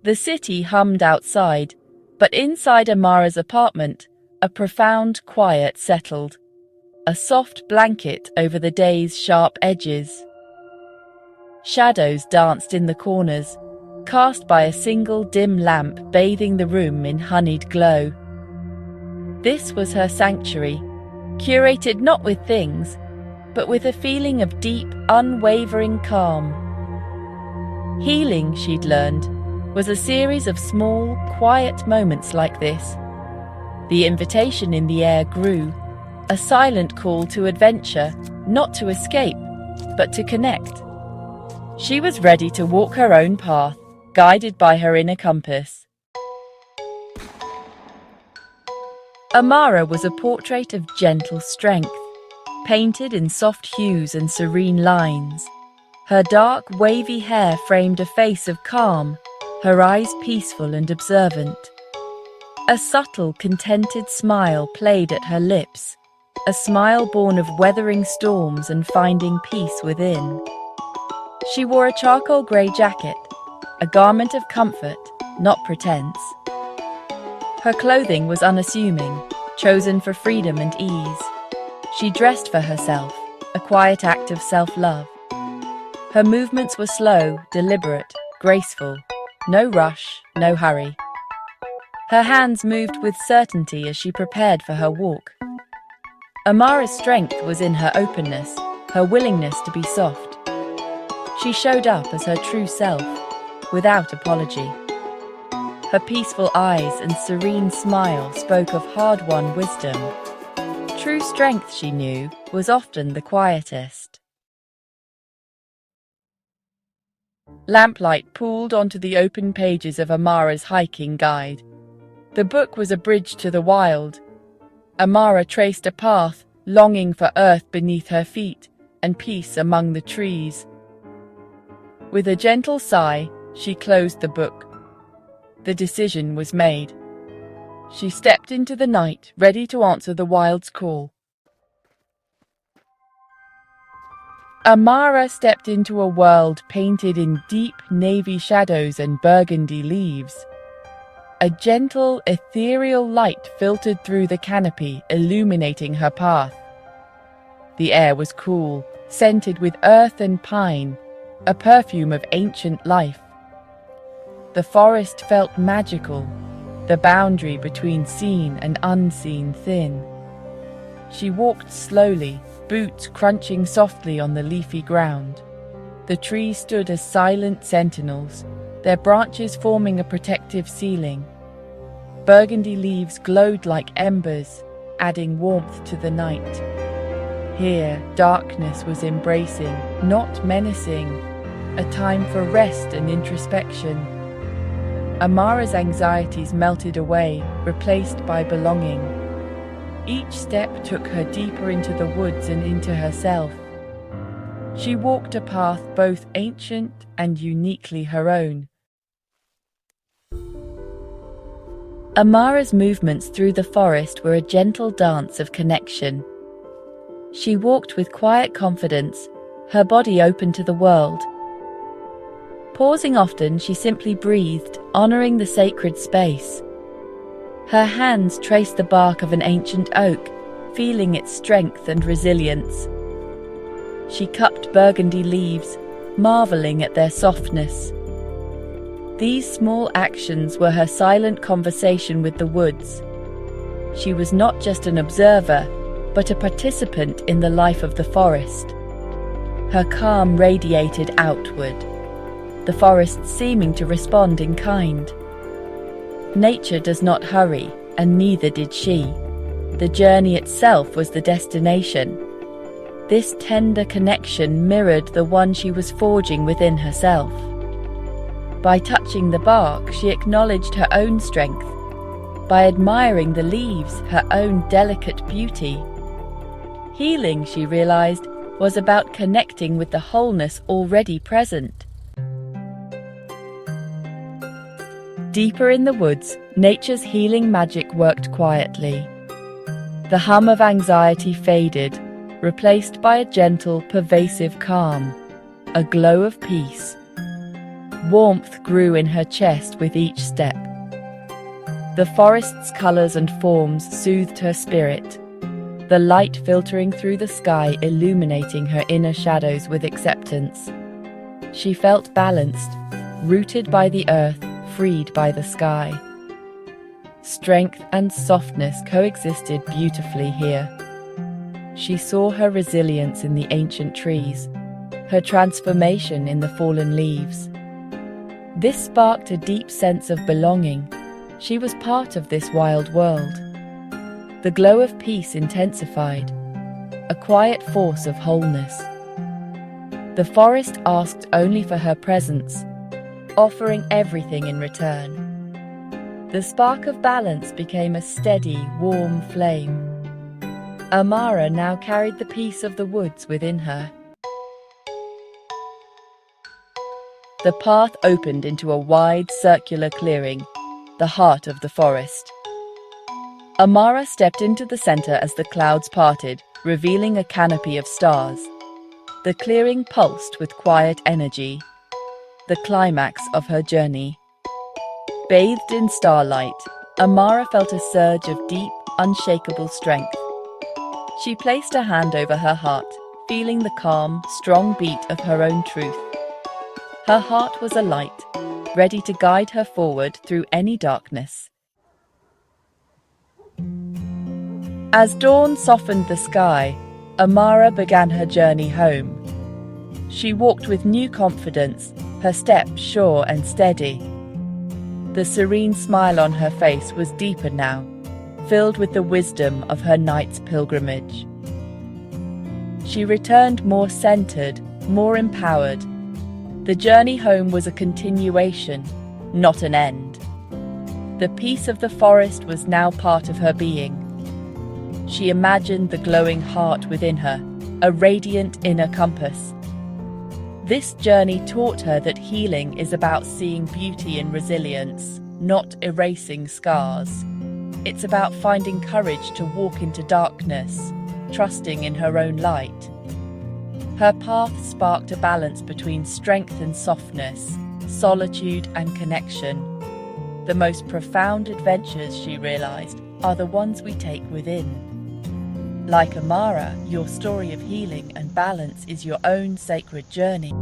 The city hummed outside, but inside Amara's apartment, a profound quiet settled, a soft blanket over the day's sharp edges. Shadows danced in the corners, cast by a single dim lamp bathing the room in honeyed glow. This was her sanctuary, curated not with things, but with a feeling of deep, unwavering calm. Healing, she'd learned, was a series of small, quiet moments like this. The invitation in the air grew, a silent call to adventure, not to escape, but to connect. She was ready to walk her own path, guided by her inner compass. Amara was a portrait of gentle strength, painted in soft hues and serene lines. Her dark, wavy hair framed a face of calm, her eyes peaceful and observant. A subtle, contented smile played at her lips, a smile born of weathering storms and finding peace within. She wore a charcoal grey jacket, a garment of comfort, not pretense. Her clothing was unassuming, chosen for freedom and ease. She dressed for herself, a quiet act of self-love. Her movements were slow, deliberate, graceful. No rush, no hurry. Her hands moved with certainty as she prepared for her walk. Amara's strength was in her openness, her willingness to be soft. She showed up as her true self, without apology. Her peaceful eyes and serene smile spoke of hard-won wisdom. True strength, she knew, was often the quietest. Lamplight pooled onto the open pages of Amara's hiking guide. The book was a bridge to the wild. Amara traced a path, longing for earth beneath her feet and peace among the trees. With a gentle sigh, she closed the book. The decision was made. She stepped into the night, ready to answer the wild's call. Amara stepped into a world painted in deep navy shadows and burgundy leaves. A gentle, ethereal light filtered through the canopy, illuminating her path. The air was cool, scented with earth and pine, a perfume of ancient life. The forest felt magical, the boundary between seen and unseen thin. She walked slowly, boots crunching softly on the leafy ground. The trees stood as silent sentinels, their branches forming a protective ceiling. Burgundy leaves glowed like embers, adding warmth to the night. Here, darkness was embracing, not menacing, a time for rest and introspection. Amara's anxieties melted away, replaced by belonging. Each step took her deeper into the woods and into herself. She walked a path both ancient and uniquely her own. Amara's movements through the forest were a gentle dance of connection. She walked with quiet confidence, her body open to the world. Pausing often, she simply breathed, honoring the sacred space. Her hands traced the bark of an ancient oak, feeling its strength and resilience. She cupped burgundy leaves, marveling at their softness. These small actions were her silent conversation with the woods. She was not just an observer, but a participant in the life of the forest. Her calm radiated outward, the forest seeming to respond in kind. Nature does not hurry, and neither did she. The journey itself was the destination. This tender connection mirrored the one she was forging within herself. By touching the bark, she acknowledged her own strength. By admiring the leaves, her own delicate beauty. Healing, she realized, was about connecting with the wholeness already present. Deeper in the woods, nature's healing magic worked quietly. The hum of anxiety faded, replaced by a gentle, pervasive calm, a glow of peace. Warmth grew in her chest with each step. The forest's colors and forms soothed her spirit, the light filtering through the sky illuminating her inner shadows with acceptance. She felt balanced, rooted by the earth, freed by the sky. Strength and softness coexisted beautifully here. She saw her resilience in the ancient trees, her transformation in the fallen leaves. This sparked a deep sense of belonging. She was part of this wild world. The glow of peace intensified, a quiet force of wholeness. The forest asked only for her presence, offering everything in return. The spark of balance became a steady, warm flame. Amara now carried the peace of the woods within her. The path opened into a wide, circular clearing, the heart of the forest. Amara stepped into the center as the clouds parted, revealing a canopy of stars. The clearing pulsed with quiet energy, the climax of her journey. Bathed in starlight, Amara felt a surge of deep, unshakable strength. She placed a hand over her heart, feeling the calm, strong beat of her own truth. Her heart was alight, ready to guide her forward through any darkness. As dawn softened the sky, Amara began her journey home. She walked with new confidence, her step sure and steady. The serene smile on her face was deeper now, filled with the wisdom of her night's pilgrimage. She returned more centered, more empowered. The journey home was a continuation, not an end. The peace of the forest was now part of her being. She imagined the glowing heart within her, a radiant inner compass. This journey taught her that healing is about seeing beauty in resilience, not erasing scars. It's about finding courage to walk into darkness, trusting in her own light. Her path sparked a balance between strength and softness, solitude and connection. The most profound adventures, she realized, are the ones we take within. Like Amara, your story of healing and balance is your own sacred journey.